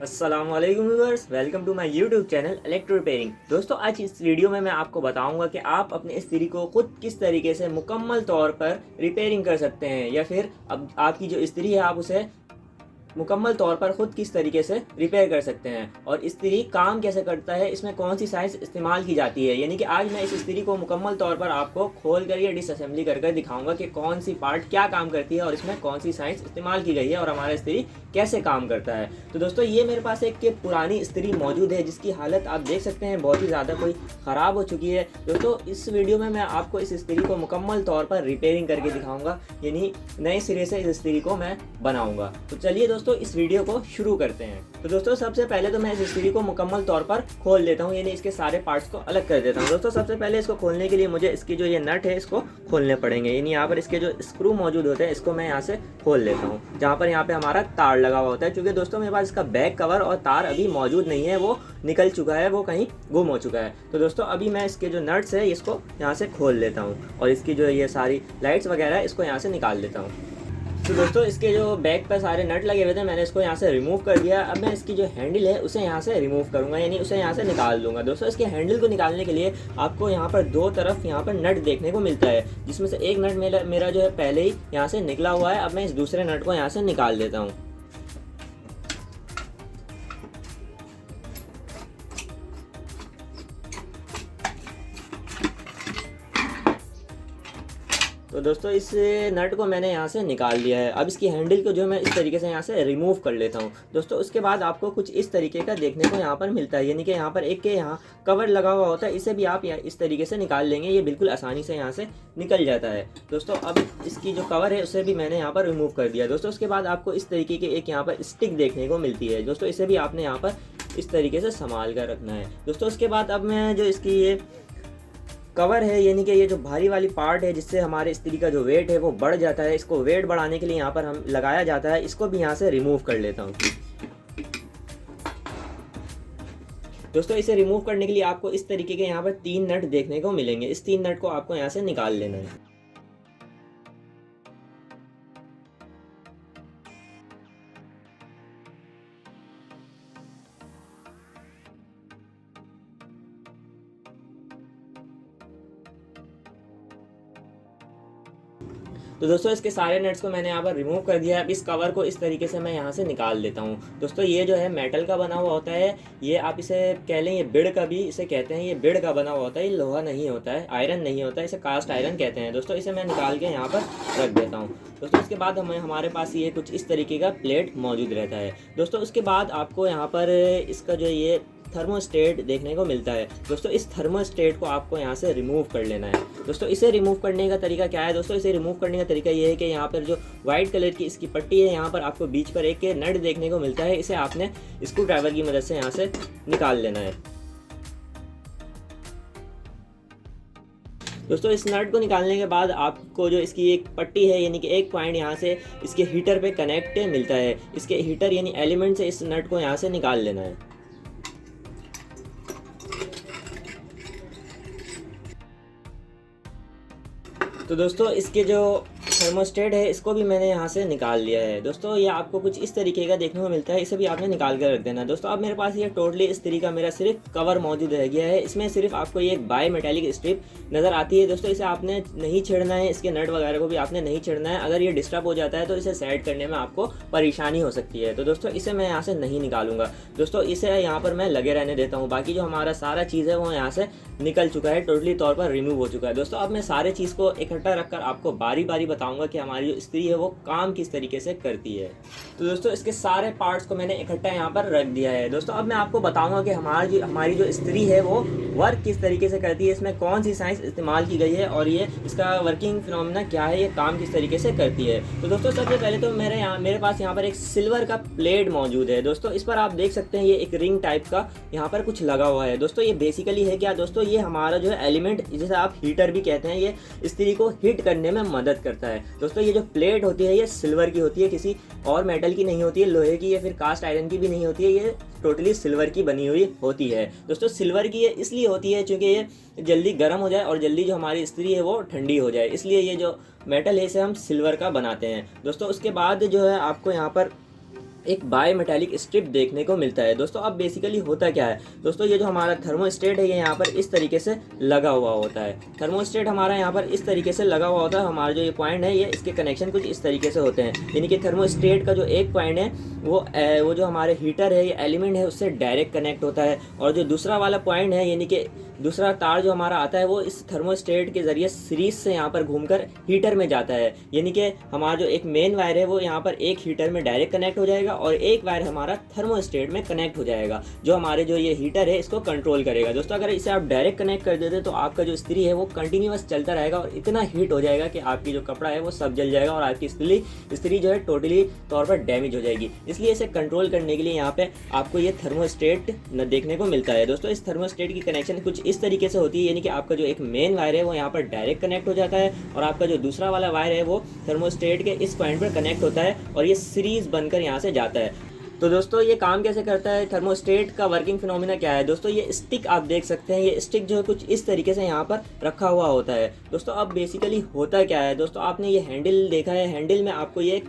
अस्सलामुअलैकुम viewers, welcome to my YouTube channel electro repairing. दोस्तों, आज इस वीडियो में मैं आपको बताऊंगा कि आप अपने इस्त्री को खुद किस तरीके से मुकम्मल तौर पर रिपेयरिंग कर सकते हैं, या फिर अब आपकी जो इस्त्री है आप उसे मुकम्मल तौर पर खुद किस तरीके से रिपेयर कर सकते हैं, और इस्त्री काम कैसे करता है, इसमें कौन सी साइंस इस्तेमाल की जाती है। यानी कि आज मैं इस इस्त्री को मुकम्मल तौर पर आपको खोल कर या डिसअसेंबली कर दिखाऊंगा कि कौन सी पार्ट क्या काम करती है और इसमें कौन सी साइंस इस्तेमाल की गई है और हमारा इस्त्री कैसे काम करता है। तो दोस्तों, ये मेरे पास एक पुरानी इस्त्री मौजूद है जिसकी हालत आप देख सकते हैं बहुत ही ज़्यादा कोई ख़राब हो चुकी है। दोस्तों, इस वीडियो में मैं आपको इस इस्त्री को मुकम्मल तौर पर रिपेयरिंग करके दिखाऊंगा, यानी नए सिरे से इस इस्त्री को मैं बनाऊंगा। तो चलिए दोस्तों, इस वीडियो को शुरू करते हैं। तो दोस्तों, सबसे पहले तो मैं इस इस्त्री को मुकम्मल तौर पर खोल लेता हूँ, यानी इसके सारे पार्ट्स को अलग कर देता हूँ। दोस्तों, सबसे पहले इसको खोलने के लिए मुझे इसकी जो ये नट है इसको खोलने पड़ेंगे, यानी यहाँ पर इसके जो स्क्रू मौजूद होते हैं इसको मैं यहाँ से खोल लेता हूँ, जहाँ पर यहाँ पे हमारा तार लगा हुआ होता है। क्योंकि दोस्तों, मेरे पास इसका बैक कवर और तार अभी मौजूद नहीं है, वो निकल चुका है, वो कहीं गुम हो चुका है। तो दोस्तों, अभी मैं इसके जो नट्स है इसको यहाँ से खोल लेता हूँ और इसकी जो ये सारी लाइट्स वगैरह है इसको यहाँ से निकाल देता हूँ। तो दोस्तों, इसके जो बैक पर सारे नट लगे हुए थे मैंने इसको यहाँ से रिमूव कर दिया। अब मैं इसकी जो हैंडल है उसे यहाँ से रिमूव करूँगा, यानी उसे यहाँ से निकाल दूंगा। दोस्तों, इसके हैंडल को निकालने के लिए आपको यहाँ पर दो तरफ यहाँ पर नट देखने को मिलता है, जिसमें से एक नट मेरा जो है पहले ही यहाँ से निकला हुआ है। अब मैं इस दूसरे नट को यहाँ से निकाल देता हूँ। तो दोस्तों, इस नट को मैंने यहाँ से निकाल दिया है। अब इसकी हैंडल को जो मैं इस तरीके से यहाँ से रिमूव कर लेता हूँ। दोस्तों, उसके बाद आपको कुछ इस तरीके का देखने को यहाँ पर मिलता है, यानी कि यहाँ पर एक के यहाँ कवर लगा हुआ होता है, इसे भी आप इस तरीके से निकाल लेंगे, ये बिल्कुल आसानी से यहाँ से निकल जाता है। दोस्तों, अब इसकी जो कवर है उसे भी मैंने यहाँ पर रिमूव कर दिया। दोस्तों, उसके बाद आपको इस तरीके की एक यहाँ पर स्टिक देखने को मिलती है। दोस्तों, इसे भी आपने यहाँ पर इस तरीके से संभाल कर रखना है। दोस्तों, उसके बाद अब मैं जो इसकी ये कवर है, यानी कि ये जो भारी वाली पार्ट है जिससे हमारे इस्त्री का जो वेट है वो बढ़ जाता है, इसको वेट बढ़ाने के लिए यहाँ पर हम लगाया जाता है, इसको भी यहाँ से रिमूव कर लेता हूँ। दोस्तों, इसे रिमूव करने के लिए आपको इस तरीके के यहाँ पर 3 नट देखने को मिलेंगे। इस 3 नट को आपको यहाँ से निकाल लेना है। तो दोस्तों, इसके सारे नट्स को मैंने यहाँ पर रिमूव कर दिया है। अब इस कवर को इस तरीके से मैं यहाँ से निकाल लेता हूँ। दोस्तों, ये जो है मेटल का बना हुआ होता है, ये आप इसे कह लें, ये बिड का भी इसे कहते हैं, ये बिड का बना हुआ होता है, ये लोहा नहीं होता है, आयरन नहीं होता है, इसे कास्ट आयरन कहते हैं। दोस्तों, इसे मैं निकाल के यहाँ पर रख देता हूँ। दोस्तों, इसके बाद हमारे पास ये कुछ इस तरीके का प्लेट मौजूद रहता है। दोस्तों, उसके बाद आपको यहाँ पर इसका जो ये थर्मोस्टेट देखने को मिलता है। दोस्तों, इस थर्मोस्टेट को आपको यहाँ से रिमूव कर लेना है। दोस्तों, इसे रिमूव करने का तरीका क्या है? दोस्तों, इसे रिमूव करने का तरीका ये है कि यहाँ पर जो वाइट कलर की इसकी पट्टी है, यहाँ पर आपको बीच पर एक नट देखने को मिलता है, इसे आपने स्क्रू ड्राइवर की मदद से यहाँ से निकाल लेना है। दोस्तों, इस नट को निकालने के बाद आपको जो इसकी एक पट्टी है, यानी कि एक पॉइंट यहाँ से इसके हीटर पे कनेक्ट मिलता है। इसके हीटर यानी एलिमेंट से इस नट को यहाँ से निकाल लेना है। तो दोस्तों, इसके जो थर्मोस्टेट है इसको भी मैंने यहाँ से निकाल लिया है। दोस्तों, ये आपको कुछ इस तरीके का देखने को मिलता है, इसे भी आपने निकाल कर रख देना है। दोस्तों, अब मेरे पास ये टोटली इस तरीके का मेरा सिर्फ कवर मौजूद रह गया है। इसमें सिर्फ आपको ये एक बाय मेटेलिक स्ट्रिप नज़र आती है। दोस्तों, इसे आपने नहीं छेड़ना है, इसके नट वगैरह को भी आपने नहीं छेड़ना है। अगर ये डिस्टर्ब हो जाता है तो इसे सेट करने में आपको परेशानी हो सकती है। तो दोस्तों, इसे मैं यहाँ से नहीं निकालूंगा। दोस्तों, इसे यहाँ पर मैं लगे रहने देता हूँ। बाकी जो हमारा सारा चीज़ है वो यहाँ से निकल चुका है, टोटली तौर पर रिमूव हो चुका है। दोस्तों, अब मैं सारे चीज़ को इकट्ठा रखकर आपको बारी बारी बताऊंगा कि हमारी जो इस्त्री है वो काम किस तरीके से करती है। तो दोस्तों, इसके सारे पार्ट्स को मैंने इकट्ठा यहाँ पर रख दिया है। दोस्तों, अब मैं आपको बताऊंगा कि हमारी जो इस्त्री है वो वर्क किस तरीके से करती है, इसमें कौन सी साइंस इस्तेमाल की गई है और ये इसका वर्किंग फिनोमेना क्या है, ये काम किस तरीके से करती है। तो दोस्तों, सबसे पहले तो मेरे पास यहाँ पर एक सिल्वर का प्लेट मौजूद है। दोस्तों, इस पर आप देख सकते हैं ये एक रिंग टाइप का यहाँ पर कुछ लगा हुआ है। दोस्तों, ये बेसिकली है क्या? दोस्तों, ये हमारा जो है एलिमेंट, जिसे आप हीटर भी कहते हैं, ये इस्त्री को हीट करने में मदद करता है। दोस्तों, ये जो प्लेट होती है ये सिल्वर की होती है, किसी और मेटल की नहीं होती है, लोहे की या फिर कास्ट आयरन की भी नहीं होती है, ये टोटली सिल्वर की बनी हुई होती है। दोस्तों, सिल्वर की ये इसलिए होती है क्योंकि ये जल्दी गर्म हो जाए और जल्दी जो हमारी इस्त्री है वो ठंडी हो जाए, इसलिए ये जो मेटल है इसे हम सिल्वर का बनाते हैं। दोस्तों, उसके बाद जो है आपको यहाँ पर एक बाय मेटालिक स्ट्रिप देखने को मिलता है। दोस्तों अब बेसिकली होता क्या है दोस्तों, ये जो हमारा थर्मोस्टेट है ये यहाँ पर इस तरीके से लगा हुआ होता है। थर्मोस्टेट हमारा यहाँ पर इस तरीके से लगा हुआ होता है। हमारा जो ये पॉइंट है ये इसके कनेक्शन कुछ इस तरीके से होते हैं, यानी कि थर्मोस्टेट का जो एक पॉइंट है वो जो हमारे हीटर है ये एलिमेंट है उससे डायरेक्ट कनेक्ट होता है, और जो दूसरा वाला पॉइंट है यानी कि दूसरा तार जो हमारा आता है वो इस थर्मोस्टेट के ज़रिए सीरीज से यहाँ पर घूमकर हीटर में जाता है। यानी कि हमारा जो एक मेन वायर है वो यहाँ पर एक हीटर में डायरेक्ट कनेक्ट हो जाएगा और एक वायर हमारा थर्मोस्टेट में कनेक्ट हो जाएगा, जो हमारे जो ये हीटर है इसको कंट्रोल करेगा। दोस्तों अगर इसे आप डायरेक्ट कनेक्ट कर देते तो आपका जो इस्त्री है वो कंटिन्यूअस चलता रहेगा और इतना हीट हो जाएगा कि आपकी जो कपड़ा है वो सब जल जाएगा और आपकी इस्त्री जो है टोटली तौर पर डैमेज हो जाएगी। इसलिए इसे कंट्रोल करने के लिए यहाँ पे आपको ये थर्मोस्टेट देखने को मिलता है। दोस्तों इस थर्मोस्टेट की कनेक्शन कुछ इस तरीके से होती है, यानी कि आपका जो एक मेन वायर है वो यहाँ पर डायरेक्ट कनेक्ट हो जाता है और आपका जो दूसरा वाला वायर है वो थर्मोस्टेट के इस पॉइंट पर कनेक्ट होता है और ये सीरीज बनकर यहाँ से जाता है। तो दोस्तों ये काम कैसे करता है, थर्मोस्टेट का वर्किंग फिनोमिना क्या है। दोस्तों ये स्टिक आप देख सकते हैं, ये स्टिक जो है कुछ इस तरीके से यहाँ पर रखा हुआ होता है। दोस्तों अब बेसिकली होता क्या है दोस्तों, आपने ये हैंडल देखा है, हैंडल में आपको ये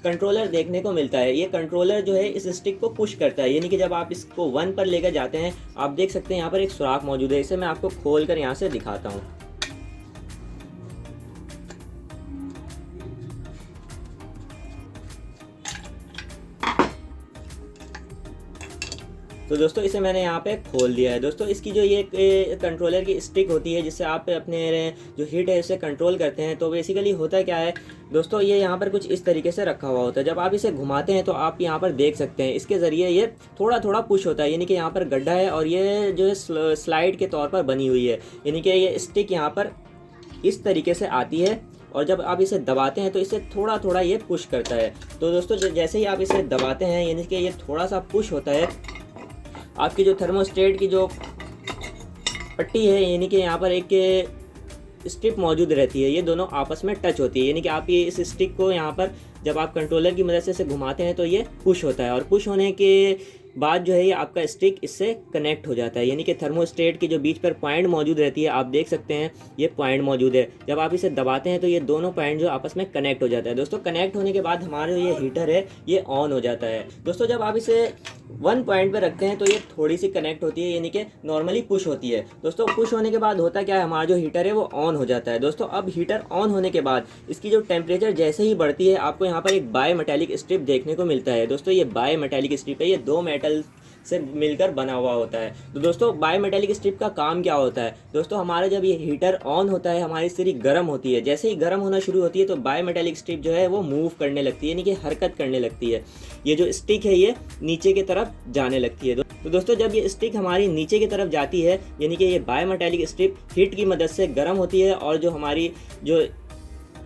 कंट्रोलर देखने को मिलता है। ये कंट्रोलर जो है इस स्टिक को पुश करता है, यानी कि जब आप इसको 1 पर लेकर जाते हैं आप देख सकते हैं यहाँ पर एक सुराख मौजूद है। इसे मैं आपको खोल कर यहाँ से दिखाता हूँ। तो दोस्तों इसे मैंने यहाँ पे खोल दिया है। दोस्तों इसकी जो ये कंट्रोलर की स्टिक होती है जिससे आप अपने जो हीट है उसे कंट्रोल करते हैं, तो बेसिकली होता क्या है दोस्तों, ये यहाँ पर कुछ इस तरीके से रखा हुआ होता है। जब आप इसे घुमाते हैं तो आप यहाँ पर देख सकते हैं इसके ज़रिए ये थोड़ा थोड़ा पुश होता है, यानी कि यहाँ पर गड्ढा है और ये जो है स्लाइड के तौर पर बनी हुई है, यानी कि ये स्टिक यहाँ पर इस तरीके से आती है और जब आप इसे दबाते हैं तो इसे थोड़ा थोड़ा ये पुश करता है। तो दोस्तों जैसे ही आप इसे दबाते हैं यानी कि ये थोड़ा सा पुश होता है, आपकी जो थर्मोस्टेट की जो पट्टी है यानी कि यहाँ पर एक स्ट्रिप मौजूद रहती है, ये दोनों आपस में टच होती है, यानी कि आप ये इस स्टिक को यहाँ पर जब आप कंट्रोलर की मदद से इसे घुमाते हैं तो ये पुश होता है और पुश होने के बाद जो है ये आपका स्टिक इससे कनेक्ट हो जाता है, यानी कि थर्मोस्टेट के जो बीच पर पॉइंट मौजूद रहती है आप देख सकते हैं ये पॉइंट मौजूद है। जब आप इसे दबाते हैं तो ये दोनों पॉइंट जो आपस में कनेक्ट हो जाता है। दोस्तों कनेक्ट होने के बाद हमारा जो ये हीटर है ये ऑन हो जाता है। दोस्तों जब आप इसे 1 पॉइंट पर रखते हैं तो ये थोड़ी सी कनेक्ट होती है, यानी कि नॉर्मली पुश होती है। दोस्तों पुश होने के बाद होता क्या है, हमारा जो हीटर है वो ऑन हो जाता है। दोस्तों अब हीटर ऑन होने के बाद इसकी जो टेम्परेचर जैसे ही बढ़ती है आपको यहाँ पर एक बाय मेटालिक स्ट्रिप देखने को मिलता है। दोस्तों ये बाय मेटालिक स्ट्रिप है, ये 2 मेटल से मिलकर बना हुआ होता है। तो दोस्तों बाय मेटालिक स्ट्रिप का काम क्या होता है दोस्तों, हमारा जब ये हीटर ऑन होता है हमारी इस्त्री गर्म होती है, जैसे ही गर्म होना शुरू होती है तो बाय मेटालिक स्ट्रिप जो है वो मूव करने लगती है, यानी कि हरकत करने लगती है। ये जो स्टिक है ये नीचे की तरफ जाने लगती है। तो दोस्तों जब ये स्टिक हमारी नीचे की तरफ जाती है यानी कि ये बाय मेटालिक स्ट्रिप हीट की मदद से गर्म होती है और जो हमारी जो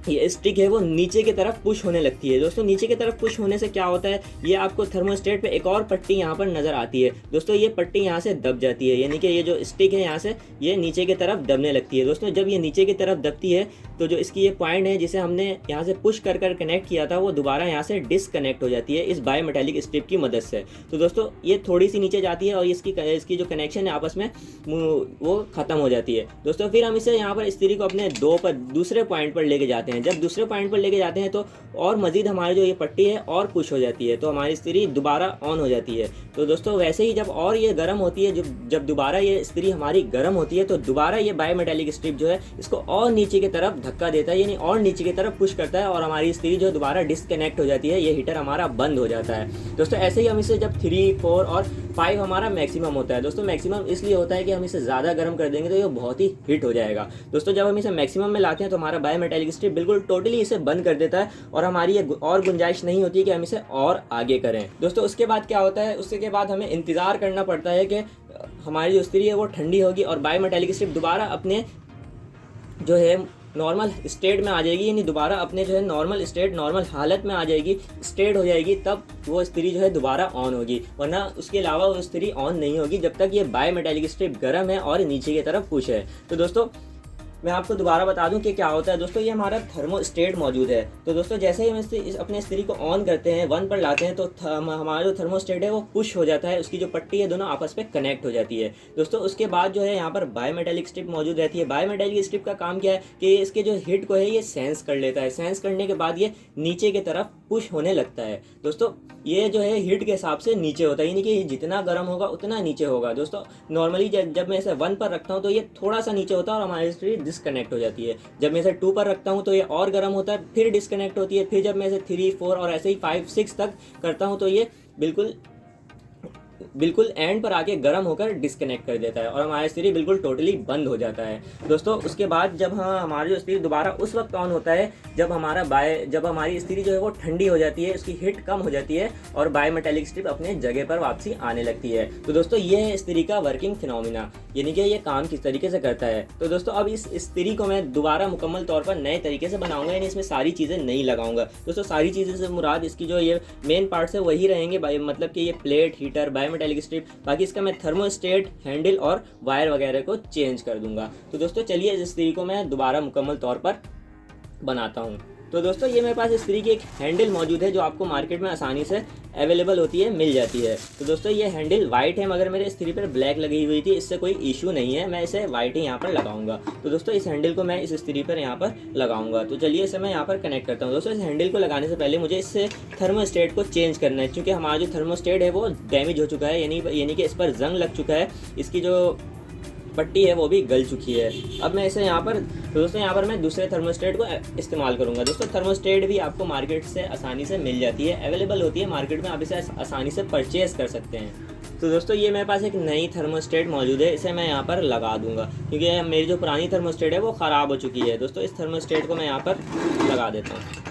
ये स्टिक है वो नीचे की तरफ पुश होने लगती है। दोस्तों नीचे की तरफ पुश होने से क्या होता है, ये आपको थर्मोस्टेट पे एक और पट्टी यहाँ पर नज़र आती है। दोस्तों ये पट्टी यहाँ से दब जाती है, यानी कि ये जो स्टिक है यहाँ से ये नीचे की तरफ दबने लगती है। दोस्तों जब ये नीचे की तरफ दबती है तो जो इसकी ये पॉइंट है जिसे हमने यहाँ से पुश कर कनेक्ट किया था वो दोबारा यहाँ से डिसकनेक्ट हो जाती है इस बाय मेटालिक स्ट्रिप की मदद से। तो दोस्तों ये थोड़ी सी नीचे जाती है और इसकी जो कनेक्शन है आपस में वो ख़त्म हो जाती है। दोस्तों फिर हम इसे यहाँ पर इस्त्री को अपने दूसरे पॉइंट पर लेके जाते हैं। जब दूसरे पॉइंट पर लेके जाते हैं तो और मज़ीद हमारी जो ये पट्टी है और पुश हो जाती है, तो हमारी इस्त्री दोबारा ऑन हो जाती है। तो दोस्तों वैसे ही जब और ये गर्म होती है, जब दोबारा ये इस्त्री हमारी गर्म होती है तो दोबारा ये बाय मेटालिक स्ट्रिप जो है इसको और नीचे की तरफ धक्का देता है, यानी और नीचे की तरफ पुश करता है और हमारी इस्त्री जो दोबारा डिसकनेक्ट हो जाती है, ये हीटर हमारा बंद हो जाता है। दोस्तों ऐसे ही हम इसे जब 3, 4 और 5 हमारा मैक्सिमम होता है। दोस्तों मैक्सिमम इसलिए होता है कि हम इसे ज़्यादा गर्म कर देंगे तो ये बहुत ही हीट हो जाएगा। दोस्तों जब हम इसे मैक्सिमम में लाते हैं तो हमारा बाय मेटालिक स्ट्रिप बिल्कुल टोटली इसे बंद कर देता है और हमारी ये और गुंजाइश नहीं होती कि हम इसे और आगे करें। दोस्तों उसके बाद क्या होता है, उसके बाद हमें इंतज़ार करना पड़ता है कि हमारी जो इस्त्री है वो ठंडी होगी और बाय मेटालिक स्ट्रिप दोबारा अपने जो है नॉर्मल स्टेट में आ जाएगी, यानी दोबारा अपने जो है नॉर्मल हालत में आ जाएगी, स्टेट हो जाएगी, तब वो इस्त्री जो है दोबारा ऑन होगी, वरना उसके अलावा वो इस्त्री ऑन नहीं होगी जब तक ये बाय मेटालिक स्ट्रिप गर्म है और नीचे की तरफ पुश है। तो दोस्तों मैं आपको दोबारा बता दूं कि क्या होता है। दोस्तों ये हमारा थर्मोस्टेट मौजूद है। तो दोस्तों जैसे ही हम अपने इस्त्री को ऑन करते हैं, 1 पर लाते हैं तो हमारा जो थर्मोस्टेट है वो पुश हो जाता है, उसकी जो पट्टी है दोनों आपस में कनेक्ट हो जाती है। दोस्तों उसके बाद जो है यहाँ पर बाय मेटालिक स्ट्रिप मौजूद रहती है। बाय मेटालिक स्ट्रिप का काम क्या है कि इसके जो हीट को है ये सेंस कर लेता है, सेंस करने के बाद ये नीचे की तरफ पुश होने लगता है। दोस्तों ये जो है हीट के हिसाब से नीचे होता है, यानी कि जितना गर्म होगा उतना नीचे होगा। दोस्तों नॉर्मली जब मैं इसे 1 पर रखता हूँ तो ये थोड़ा सा नीचे होता है और हमारी स्त्री डिस्कनेक्ट हो जाती है। जब मैं इसे 2 पर रखता हूँ तो ये और गर्म होता है, फिर डिस्कनेक्ट होती है। फिर जब मैं इसे 3, 4 और ऐसे ही 5, 6 तक करता हूँ तो ये बिल्कुल एंड पर आके गर्म होकर डिस्कनेक्ट कर देता है और हमारा इस्त्री बिल्कुल टोटली बंद हो जाता है। दोस्तों उसके बाद जब हमारा जो इस्त्री दोबारा उस वक्त ऑन होता है जब हमारी इस्त्री जो है वो ठंडी हो जाती है, उसकी हीट कम हो जाती है और बाय मेटेलिक स्ट्रिप अपने जगह पर वापसी आने लगती है। तो दोस्तों ये है इस्त्री का वर्किंग फिनोमिना, यानी कि ये काम किस तरीके से करता है। तो दोस्तों अब इस इस्त्री को मैं दोबारा मुकम्मल तौर पर नए तरीके से बनाऊंगा, यानी इसमें सारी चीज़ें नहीं लगाऊंगा। दोस्तों सारी चीज़ें से मुराद इसकी जो ये मेन पार्ट है वही रहेंगे, मतलब कि ये प्लेट, हीटर, बायोमेटेलिक स्ट्रिप। बाकी इसका मैं थर्मोस्टेट, हैंडल और वायर वगैरह को चेंज कर दूंगा। तो दोस्तों चलिए इस इस्त्री को मैं दोबारा मुकम्मल तौर पर बनाता हूँ। तो दोस्तों ये मेरे पास इस्त्री की एक हैंडल मौजूद है जो आपको मार्केट में आसानी से अवेलेबल होती है, मिल जाती है। तो दोस्तों ये हैंडल वाइट है, मगर मेरे इस्त्री पर ब्लैक लगी हुई थी, इससे कोई इशू नहीं है, मैं इसे वाइट ही यहाँ पर लगाऊंगा। तो दोस्तों इस हैंडल को मैं इस इस्त्री पर यहाँ पर लगाऊंगा। तो चलिए इसे मैं यहाँ पर कनेक्ट करता हूँ। दोस्तों इस हैंडल को लगाने से पहले मुझे इससे थर्मोस्टेट को चेंज करना है, क्योंकि हमारा जो थर्मोस्टेट है वो डैमेज हो चुका है, यानी कि इस पर जंग लग चुका है, इसकी जो पट्टी है वो भी गल चुकी है। अब मैं इसे यहाँ पर दोस्तों यहाँ पर मैं दूसरे थर्मोस्टेट को इस्तेमाल करूँगा। दोस्तों थर्मोस्टेट भी आपको मार्केट से आसानी से मिल जाती है, अवेलेबल होती है मार्केट में, आप इसे आसानी से परचेज़ कर सकते हैं। तो दोस्तों ये मेरे पास एक नई थर्मोस्टेट मौजूद है, इसे मैं यहाँ पर लगा दूँगा, क्योंकि मेरी जो पुरानी थर्मोस्टेट है वो ख़राब हो चुकी है। दोस्तों इस थर्मोस्टेट को मैं यहाँ पर लगा देता हूँ।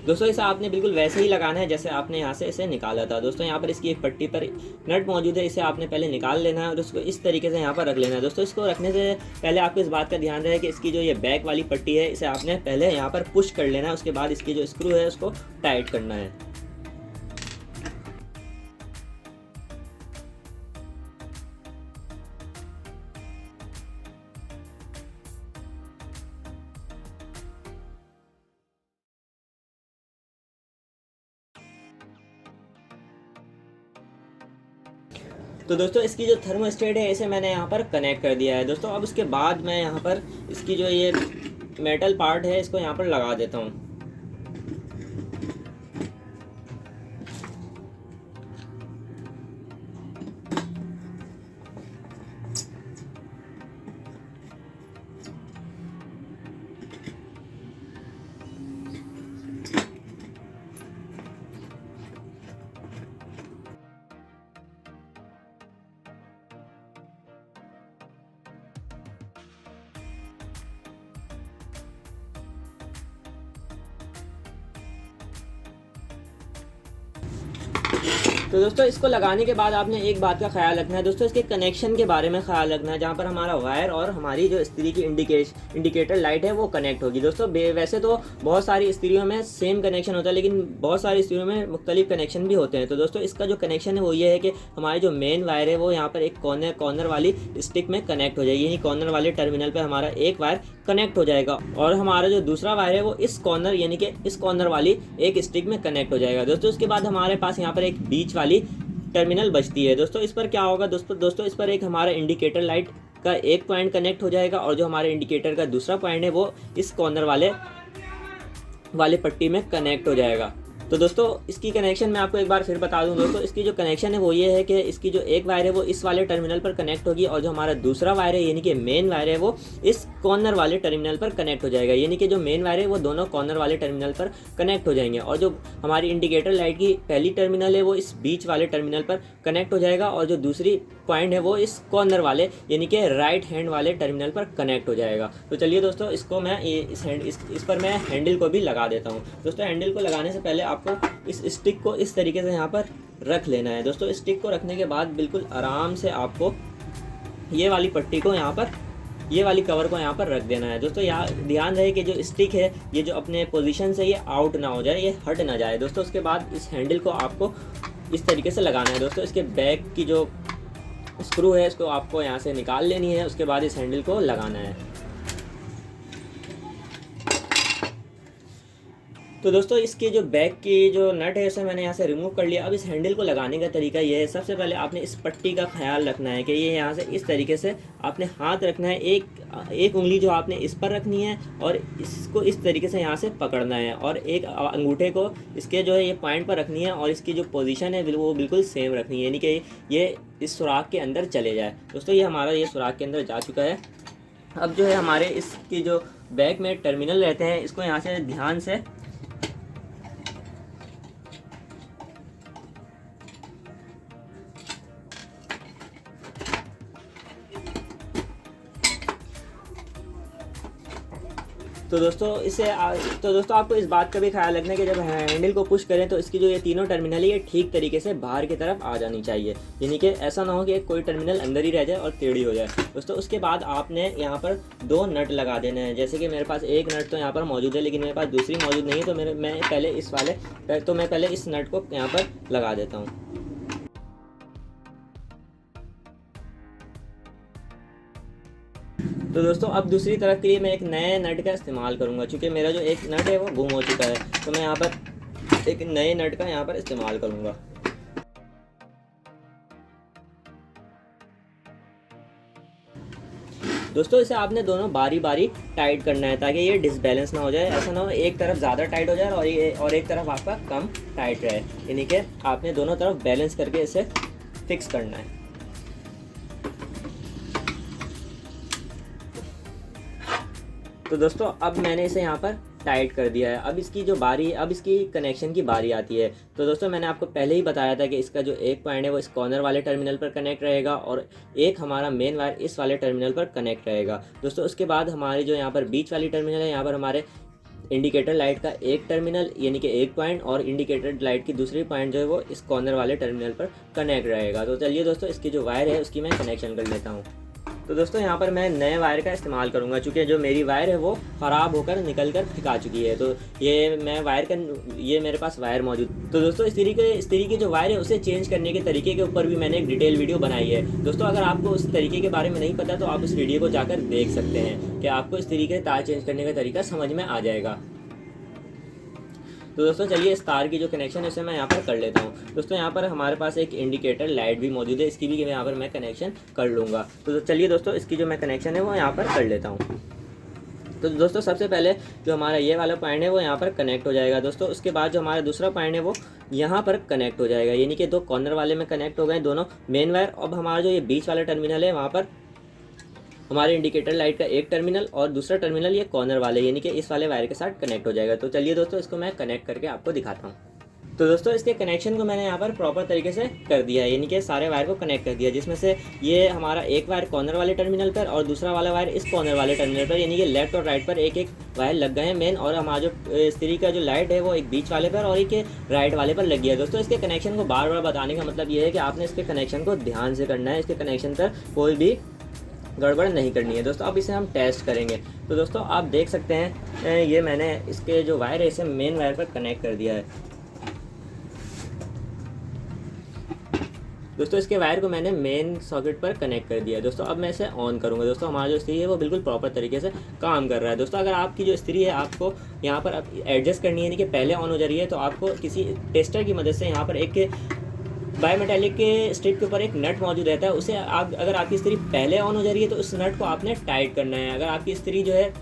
दोस्तों इसे आपने बिल्कुल वैसे ही लगाना है जैसे आपने यहाँ से इसे निकाला था। दोस्तों यहाँ पर इसकी एक पट्टी पर नट मौजूद है, इसे आपने पहले निकाल लेना है और उसको इस तरीके से यहाँ पर रख लेना है। दोस्तों इसको रखने से पहले आपको इस बात का ध्यान रहे कि इसकी जो ये बैक वाली पट्टी है इसे आपने पहले यहाँ पर पुश कर लेना है, उसके बाद इसकी जो स्क्रू है उसको टाइट करना है। तो दोस्तों इसकी जो थर्मोस्टेट है इसे मैंने यहाँ पर कनेक्ट कर दिया है। दोस्तों अब उसके बाद मैं यहाँ पर इसकी जो ये मेटल पार्ट है इसको यहाँ पर लगा देता हूँ। तो दोस्तों इसको लगाने के बाद आपने एक बात का ख्याल रखना है, दोस्तों इसके कनेक्शन के बारे में ख्याल रखना है, जहाँ पर हमारा वायर और हमारी जो इस्त्री की इंडिकेटर लाइट है वो कनेक्ट होगी। दोस्तों वैसे तो बहुत सारी इस्त्रियों में सेम कनेक्शन होता है, लेकिन बहुत सारी इस्त्रियों में मुख्तलिफ कनेक्शन भी होते हैं। तो दोस्तों इसका जो कनेक्शन है वो ये है कि हमारी जो मेन वायर है वो यहाँ पर एक कॉर्नर वाली स्टिक में कनेक्ट हो जाएगी, यही कॉर्नर वाले टर्मिनल पर हमारा एक वायर कनेक्ट हो जाएगा और हमारा जो दूसरा वायर है वो इस कॉर्नर यानी कि इस कॉर्नर वाली एक स्टिक में कनेक्ट हो जाएगा। दोस्तों उसके बाद हमारे पास यहाँ पर एक बीच वाली टर्मिनल बचती है। दोस्तों इस पर क्या होगा, दोस्तों इस पर एक हमारा इंडिकेटर लाइट का एक पॉइंट कनेक्ट हो जाएगा और जो हमारे इंडिकेटर का दूसरा पॉइंट है वो इस कॉर्नर वाले पट्टी में कनेक्ट हो जाएगा। तो दोस्तों इसकी कनेक्शन मैं आपको एक बार फिर बता दूं। दोस्तों इसकी जो कनेक्शन है वो ये है कि इसकी जो एक वायर है वो इस वाले टर्मिनल पर कनेक्ट होगी और जो हमारा दूसरा वायर है यानी कि मेन वायर है वो इस कॉर्नर वाले टर्मिनल पर कनेक्ट हो जाएगा, यानी कि जो मेन वायर है वो दोनों कॉर्नर वाले टर्मिनल पर कनेक्ट हो जाएंगे और जो हमारी इंडिकेटर लाइट की पहली टर्मिनल है वो इस बीच वाले टर्मिनल पर कनेक्ट हो जाएगा और जो दूसरी पॉइंट है वो इस कॉर्नर वाले यानी कि राइट हैंड वाले टर्मिनल पर कनेक्ट हो जाएगा। तो चलिए दोस्तों इसको मैं इस पर मैं हैंडल को भी लगा देता हूँ। दोस्तों हैंडल को लगाने से पहले आपको इस स्टिक को इस तरीके से यहाँ पर रख लेना है। दोस्तों स्टिक को रखने के बाद बिल्कुल आराम से आपको ये वाली पट्टी को यहाँ पर, ये वाली कवर को यहाँ पर रख देना है। दोस्तों यहाँ ध्यान रहे कि जो स्टिक है ये जो अपने पोजीशन से ये आउट ना हो जाए, ये हट ना जाए। दोस्तों उसके बाद इस हैंडल को आपको इस तरीके से लगाना है। दोस्तों इसके बैक की जो स्क्रू है इसको आपको यहाँ से निकाल लेनी है, उसके बाद इस हैंडल को लगाना है। तो दोस्तों इसके जो बैक की जो नट है उसे मैंने यहाँ से रिमूव कर लिया। अब इस हैंडल को लगाने का तरीका ये है, सबसे पहले आपने इस पट्टी का ख्याल रखना है कि ये यहाँ से इस तरीके से आपने हाथ रखना है, एक उंगली जो आपने इस पर रखनी है और इसको इस तरीके से यहाँ से पकड़ना है और एक अंगूठे को इसके जो है ये पॉइंट पर रखनी है और इसकी जो पोजीशन है वो बिल्कुल सेम रखनी है, यानी कि ये इस सुराख के अंदर चले जाए। दोस्तों ये हमारा ये सुराख के अंदर जा चुका है। अब जो है हमारे इसकी जो बैक में टर्मिनल रहते हैं इसको यहाँ से ध्यान से तो दोस्तों आपको इस बात का भी ख्याल रखना है कि जब हैंडल को पुश करें तो इसकी जो ये तीनों टर्मिनल है ये ठीक तरीके से बाहर की तरफ आ जानी चाहिए, यानी कि ऐसा ना हो कि कोई टर्मिनल अंदर ही रह जाए और टेढ़ी हो जाए। दोस्तों उसके बाद आपने यहाँ पर 2 नट लगा देने हैं। जैसे कि मेरे पास एक नट तो यहाँ पर मौजूद है लेकिन मेरे पास दूसरी मौजूद नहीं है, तो मैं पहले इस नट को यहाँ पर लगा देता हूँ। तो दोस्तों अब दूसरी तरफ के लिए मैं एक नए नट का इस्तेमाल करूंगा, क्योंकि मेरा जो एक नट है वो गुम हो चुका है, तो मैं यहाँ पर एक नए नट का यहाँ पर इस्तेमाल करूंगा। दोस्तों इसे आपने दोनों बारी बारी टाइट करना है ताकि ये डिसबैलेंस ना हो जाए। ऐसा ना हो एक तरफ ज़्यादा टाइट हो जाए और एक तरफ आपका कम टाइट रहे, यानी कि आपने दोनों तरफ बैलेंस करके इसे फिक्स करना है। तो दोस्तों अब मैंने इसे यहाँ पर टाइट कर दिया है। अब इसकी कनेक्शन की बारी आती है। तो दोस्तों मैंने आपको पहले ही बताया था कि इसका जो एक पॉइंट है वो इस कॉर्नर वाले टर्मिनल पर कनेक्ट रहेगा और एक हमारा मेन वायर इस वाले टर्मिनल पर कनेक्ट रहेगा। दोस्तों उसके बाद हमारी जो यहाँ पर बीच वाली टर्मिनल है, यहाँ पर हमारे इंडिकेटर लाइट का एक टर्मिनल यानी कि एक पॉइंट और इंडिकेटर लाइट की दूसरी पॉइंट जो है वो इस कॉर्नर वाले टर्मिनल पर कनेक्ट रहेगा। तो चलिए दोस्तों इसकी जो वायर है उसकी मैं कनेक्शन कर लेता हूँ। तो दोस्तों यहाँ पर मैं नए वायर का इस्तेमाल करूँगा, क्योंकि जो मेरी वायर है वो ख़राब होकर निकल कर फेंका चुकी है। तो ये मेरे पास वायर मौजूद। तो दोस्तों इस तरीके जो वायर है उसे चेंज करने के तरीके के ऊपर भी मैंने एक डिटेल वीडियो बनाई है। दोस्तों अगर आपको उस तरीके के बारे में नहीं पता तो आप उस वीडियो को जाकर देख सकते हैं कि आपको इस तरीके से तार चेंज करने का तरीका समझ में आ जाएगा। तो दोस्तों चलिए इस तार की जो कनेक्शन है उसे मैं यहाँ पर कर लेता हूँ। दोस्तों यहाँ पर हमारे पास एक इंडिकेटर लाइट भी मौजूद है, इसकी भी यहाँ पर मैं कनेक्शन कर लूँगा। तो चलिए दोस्तों इसकी जो मैं कनेक्शन है वो यहाँ पर कर लेता हूँ। तो दोस्तों सबसे पहले जो हमारा ये वाला पॉइंट है वो यहाँ पर कनेक्ट हो जाएगा। दोस्तों उसके बाद जो हमारा दूसरा पॉइंट है वो यहाँ पर कनेक्ट हो जाएगा, यानी कि 2 कॉर्नर वाले में कनेक्ट हो गए दोनों मेन वायर। अब हमारा जो ये बीच वाला टर्मिनल है वहाँ पर हमारे इंडिकेटर लाइट का एक टर्मिनल और दूसरा टर्मिनल ये कॉर्नर वाले यानी कि इस वाले वायर के साथ कनेक्ट हो जाएगा। तो चलिए दोस्तों इसको मैं कनेक्ट करके आपको दिखाता हूँ। तो दोस्तों इसके कनेक्शन को मैंने यहाँ पर प्रॉपर तरीके से कर दिया है, यानी कि सारे वायर को कनेक्ट कर दिया, जिसमें से ये हमारा एक वायर कॉर्नर वाले टर्मिनल पर और दूसरा वाला वायर इस कॉर्नर वाले टर्मिनल पर, यानी कि लेफ्ट और राइट पर एक एक वायर लग गए हैं मेन। और हमारा जो इस्त्री का जो लाइट है वो एक बीच वाले पर और एक राइट वाले पर लग गया है। दोस्तों इसके कनेक्शन को बार बार बताने का मतलब ये है कि आपने इसके कनेक्शन को ध्यान से करना है, इसके कनेक्शन पर कोई भी गड़बड़ नहीं करनी है। दोस्तों अब इसे हम टेस्ट करेंगे। तो दोस्तों आप देख सकते हैं ये मैंने इसके जो वायर है इसे मेन वायर पर कनेक्ट कर दिया है। दोस्तों इसके वायर को मैंने मेन सॉकेट पर कनेक्ट कर दिया है। दोस्तों अब मैं इसे ऑन करूंगा। दोस्तों हमारा जो इस्त्री है वो बिल्कुल प्रॉपर तरीके से काम कर रहा है। दोस्तों अगर आपकी जो इस्त्री है आपको यहाँ पर एडजस्ट करनी है, यानी कि पहले ऑन हो जा रही है, तो आपको किसी टेस्टर की मदद से यहाँ पर एक बायोमेटालिक के स्ट्रिप के ऊपर एक नट मौजूद रहता है, उसे अगर आपकी इस्त्री पहले ऑन हो जा रही है तो उस नट को आपने टाइट करना है। अगर आपकी इस्त्री जो है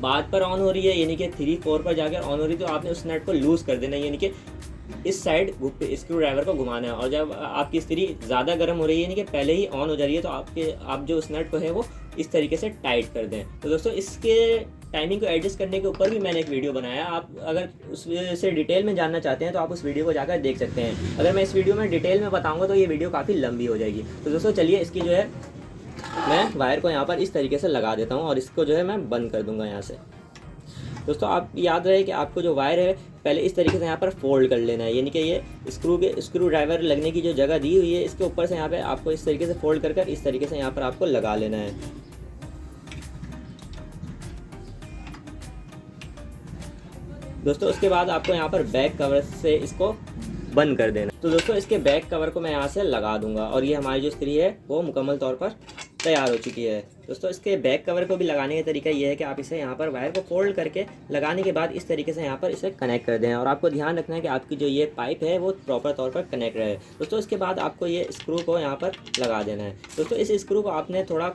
बाद पर ऑन हो रही है यानी कि 3-4 पर जाकर ऑन हो रही है तो आपने उस नट को लूज़ कर देना है, यानी कि इस साइड स्क्रू ड्राइवर को घुमाना है। और जब आपकी इस्त्री ज़्यादा गर्म हो रही है यानी कि पहले ही ऑन हो जा रही है तो आप जो उस नट को है वो इस तरीके से टाइट कर दें। तो दोस्तों इसके टाइमिंग को एडजस्ट करने के ऊपर भी मैंने एक वीडियो बनाया, आप अगर उससे डिटेल में जानना चाहते हैं तो आप उस वीडियो को जाकर देख सकते हैं। अगर मैं इस वीडियो में डिटेल में बताऊंगा तो ये वीडियो काफ़ी लंबी हो जाएगी। तो दोस्तों चलिए इसकी जो है मैं वायर को यहाँ पर इस तरीके से लगा देता हूँ और इसको जो है मैं बंद कर दूँगा यहाँ से। दोस्तों आप याद रहे कि आपको जो वायर है पहले इस तरीके से यहाँ पर फोल्ड कर लेना है, यानी कि ये स्क्रू ड्राइवर लगने की जो जगह दी हुई है इसके ऊपर से यहाँ पे आपको इस तरीके से फोल्ड कर इस तरीके से यहाँ पर आपको लगा लेना है। दोस्तों उसके बाद आपको यहाँ पर बैक कवर से इसको बंद कर देना। तो दोस्तों इसके बैक कवर को मैं यहाँ से लगा दूंगा और ये हमारी जो इस्त्री है वो मुकम्मल तौर पर तैयार हो चुकी है। दोस्तों इसके बैक कवर को भी लगाने का तरीका ये है कि आप इसे यहाँ पर वायर को फोल्ड करके लगाने के बाद इस तरीके से यहाँ पर इसे कनेक्ट कर दें, और आपको ध्यान रखना है कि आपकी जो ये पाइप है वो प्रॉपर तौर पर कनेक्ट रहे। दोस्तों इसके बाद आपको ये स्क्रू को यहाँ पर लगा देना है। दोस्तों इस स्क्रू को आपने थोड़ा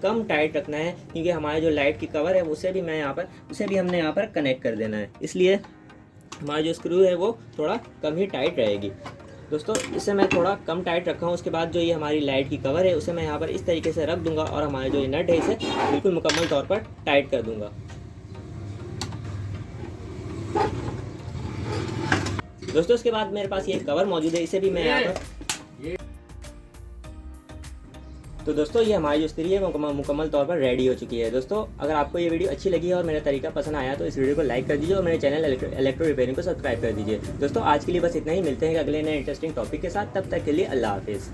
कम टाइट रखना है, क्योंकि हमारे जो लाइट की कवर है उसे भी हमने यहाँ पर कनेक्ट कर देना है, इसलिए हमारा जो स्क्रू है वो थोड़ा कम ही टाइट रहेगी। दोस्तों इसे मैं थोड़ा कम टाइट रखा हूँ। उसके बाद जो ये हमारी लाइट की कवर है उसे मैं यहाँ पर इस तरीके से रख दूंगा और हमारे जो ये नट है इसे बिल्कुल मुकम्मल तौर पर टाइट कर दूंगा। दोस्तों इसके बाद मेरे पास ये कवर मौजूद है, इसे भी मैं यहाँ पर तो दोस्तों ये हमारी जो इस्त्री है वो मुकम्मल तौर पर रेडी हो चुकी है। दोस्तों अगर आपको ये वीडियो अच्छी लगी है और मेरा तरीका पसंद आया तो इस वीडियो को लाइक कर दीजिए और मेरे चैनल इलेक्ट्रो रिपेयरिंग को सब्सक्राइब कर दीजिए। दोस्तों आज के लिए बस इतना ही, मिलते हैं अगले नए इंटरेस्टिंग टॉपिक के साथ। तब तक के लिए अल्लाह हाफिज़।